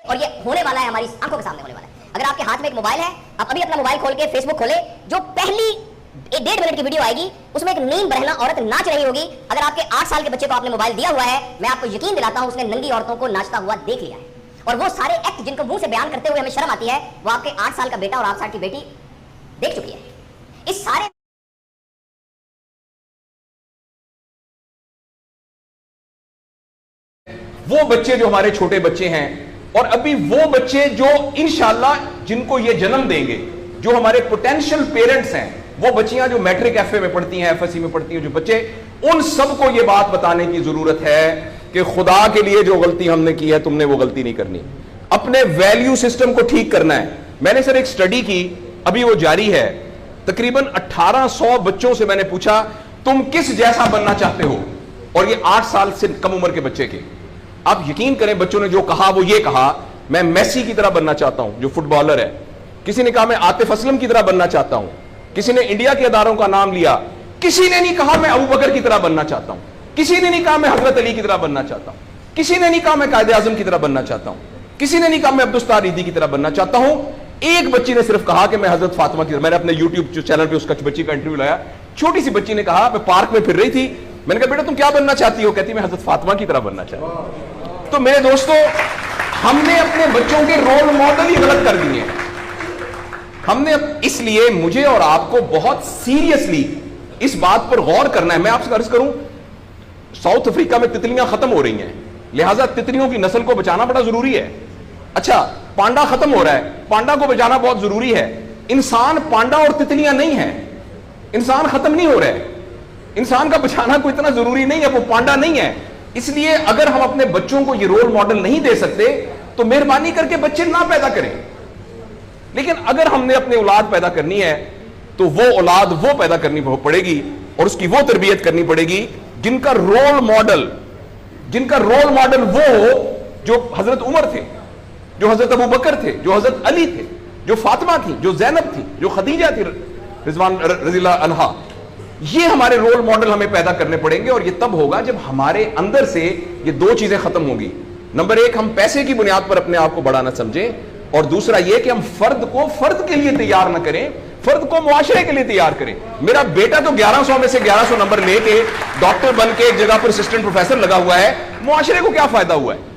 और ये होने वाला है, हमारी आंखों के सामने होने वाला है। अगर आपके हाथ में एक मोबाइल है, आप अभी अपना मोबाइल खोल के फेसबुक खोले, जो पहली 1.5 मिनट की वीडियो आएगी उसमें एक नींद बहना औरत नाच रही होगी। अगर आपके 8 साल के बच्चे को आपने मोबाइल दिया हुआ है, मैं आपको यकीन दिलाता हूं उसने नंगी औरतों को नाचता हुआ देख लिया है। और वो सारे एक्ट जिनको मुंह से बयान करते हुए हमें शर्म आती है, वो आपके 8 साल का बेटा और 8 साल की बेटी देख चुकी है। इस सारे वो बच्चे जो हमारे छोटे बच्चे हैं, और अभी वो बच्चे जो इंशाल्लाह जिनको ये जन्म देंगे, जो हमारे पोटेंशियल पेरेंट्स हैं, वो बच्चियां जो मैट्रिक एफए में पढ़ती हैं, एफएससी में पढ़ती हैं, जो बच्चे, उन सबको ये बात बताने की जरूरत है कि खुदा के लिए जो गलती हमने की है, तुमने वो गलती नहीं करनी। अपने वैल्यू सिस्टम को ठीक करना है। मैंने सर एक स्टडी की, अभी वो जारी है, तकरीबन 1800 बच्चों से मैंने पूछा तुम किस जैसा बनना चाहते हो, और ये 8 साल से कम उम्र के बच्चे के। आप यकीन करें बच्चों ने जो कहा वो ये कहा, मैं मेसी की तरह बनना चाहता हूं जो फुटबॉलर है। किसी ने कहा मैं आतिफ असलम की तरह बनना चाहता हूं। किसी ने इंडिया के अदारों का नाम लिया। किसी ने नहीं कहा मैं अबू बकर की तरह बनना चाहता हूं। किसी ने नहीं कहा मैं हजरत अली की तरह बनना चाहता हूं। किसी ने नहीं कहा मैं कायदे आजम की तरह बनना चाहता हूं। किसी ने नहीं कहा मैं अब्दुस्तार ईदी की तरह बनना चाहता हूं। एक बच्ची ने सिर्फ कहा कि मैं हजरत फातिमा की तरह। मैंने अपने यूट्यूब चैनल पर उसका बच्ची का इंटरव्यू लाया। छोटी सी बच्ची ने कहा, मैं पार्क में फिर रही थी, मैंने कहा बेटा तुम क्या बनना चाहती हो? कहती मैं हजरत फातिमा की तरह बनना चाहती हूं। तो मेरे दोस्तों, हमने अपने बच्चों के रोल मॉडल ही गलत कर दिए हैं। हमने, इसलिए मुझे और आपको बहुत सीरियसली इस बात पर गौर करना है। मैं आपसे अर्ज करूं, साउथ अफ्रीका में तितलियां खत्म हो रही हैं, लिहाजा तितलियों की नस्ल को बचाना बड़ा जरूरी है। अच्छा, पांडा खत्म हो रहा है, पांडा को बचाना बहुत जरूरी है। इंसान पांडा और तितलियां नहीं है, इंसान खत्म नहीं हो रहा है। इंसान का बचाना कोई इतना जरूरी नहीं है, वो पांडा नहीं है। इसलिए अगर हम अपने बच्चों को ये रोल मॉडल नहीं दे सकते तो मेहरबानी करके बच्चे ना पैदा करें। लेकिन अगर हमने अपनी औलाद पैदा करनी है तो वो औलाद वो पैदा करनी पड़ेगी और उसकी वो तरबियत करनी पड़ेगी जिनका रोल मॉडल वो हो जो हजरत उमर थे, जो हजरत अबू बकर थे, जो हजरत अली थे, जो फातिमा थी, जो जैनब थी, जो खदीजा थी रिजवान रज़ियल्लाहु अन्हा। ये हमारे रोल मॉडल हमें पैदा करने पड़ेंगे और ये तब होगा जब हमारे अंदर से ये दो चीजें खत्म होंगी। नंबर एक, हम पैसे की बुनियाद पर अपने आप को बड़ा ना समझें, और दूसरा ये कि हम फर्द को फर्द के लिए तैयार ना करें, फर्द को मुआशरे के लिए तैयार करें। मेरा बेटा तो 1100 में से 1100 नंबर लेके डॉक्टर बन के एक जगह पर असिस्टेंट प्रोफेसर लगा हुआ है, मुआशरे को क्या फायदा हुआ है?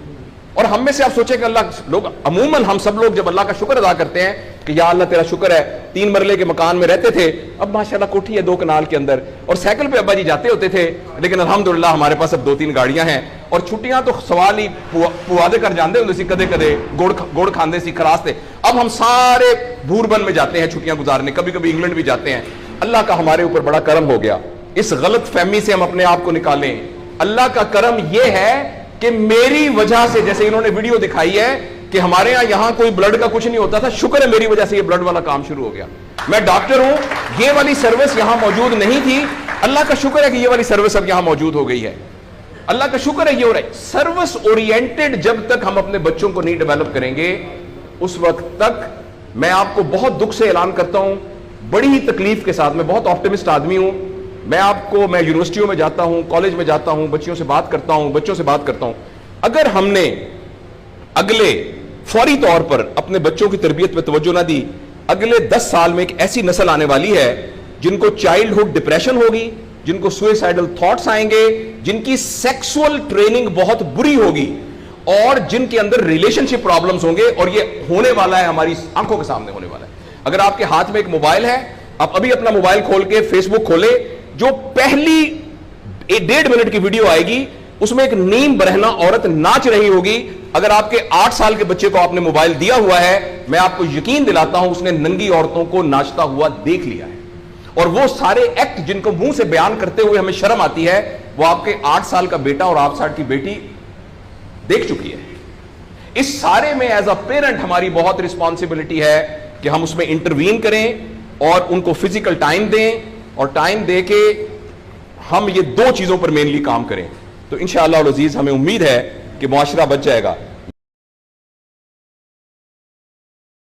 और हम में से आप सोचे कि अल्लाह, लोग अमूमन हम सब लोग जब अल्लाह का शुक्र अदा करते हैं कि या अल्लाह तेरा शुक्र है 3 मरले के मकान में रहते थे, अब माशाल्लाह कोठी है 2 कनाल के अंदर, और साइकिल पे अब्बा जी जाते होते थे, लेकिन अल्हम्दुलिल्लाह हमारे पास अब 2-3 गाड़ियां हैं, और छुट्टियां तो सवाल ही पुआदे कर जाते होते सी, कदे कदे गुड़ खाते सी, खरासते। अब हम सारे भूरबन में जाते हैं छुट्टियां गुजारने, कभी कभी इंग्लैंड भी जाते हैं। अल्लाह का हमारे ऊपर बड़ा करम हो गया। इस गलत फहमी से हम अपने आप को निकालें। अल्लाह का करम यह है कि मेरी वजह से, जैसे इन्होंने वीडियो दिखाई है कि हमारे यहां कोई ब्लड का कुछ नहीं होता था, शुक्र है मेरी वजह से ये ब्लड वाला काम शुरू हो गया। मैं डॉक्टर हूं, ये वाली सर्विस यहां मौजूद नहीं थी, अल्लाह का शुक्र है कि ये वाली सर्विस अब यहां मौजूद हो गई है। अल्लाह का शुक्र है ये हो रहा है। सर्विस ओरिएंटेड जब तक हम अपने बच्चों को नहीं डेवलप करेंगे, उस वक्त तक मैं आपको बहुत दुख से ऐलान करता हूं, बड़ी ही तकलीफ के साथ, मैं बहुत ऑप्टिमिस्ट आदमी हूं, मैं यूनिवर्सिटियों में जाता हूं, कॉलेज में जाता हूं, बच्चों से बात करता हूं, अगर हमने अगले फौरी तौर पर अपने बच्चों की तरबियत पे तवज्जो ना दी, अगले 10 साल में एक ऐसी नस्ल आने वाली है जिनको चाइल्डहुड डिप्रेशन होगी, जिनको सुइसाइडल थॉट्स आएंगे, जिनकी सेक्सुअल ट्रेनिंग बहुत बुरी होगी, और जिनके अंदर रिलेशनशिप प्रॉब्लम्स होंगे, और ये होने वाला है, हमारी आंखों के सामने होने वाला है। अगर आपके हाथ में एक मोबाइल है, आप अभी अपना मोबाइल खोल के फेसबुक खोले, जो पहली 1.5 मिनट की वीडियो आएगी उसमें एक नीम बरहना औरत नाच रही होगी। अगर आपके 8 साल के बच्चे को आपने मोबाइल दिया हुआ है, मैं आपको यकीन दिलाता हूं उसने नंगी औरतों को नाचता हुआ देख लिया है, और वो सारे एक्ट जिनको मुंह से बयान करते हुए हमें शर्म आती है, वो आपके 8 साल का बेटा और 8 साल की बेटी देख चुकी है। इस सारे में एज अ पेरेंट हमारी बहुत रिस्पॉन्सिबिलिटी है कि हम उसमें इंटरवीन करें और उनको फिजिकल टाइम दें, और टाइम दे के हम ये 2 चीजों पर मेनली काम करें। तो इंशाअल्लाह अज़ीज हमें उम्मीद है कि मुआशरा बच जाएगा।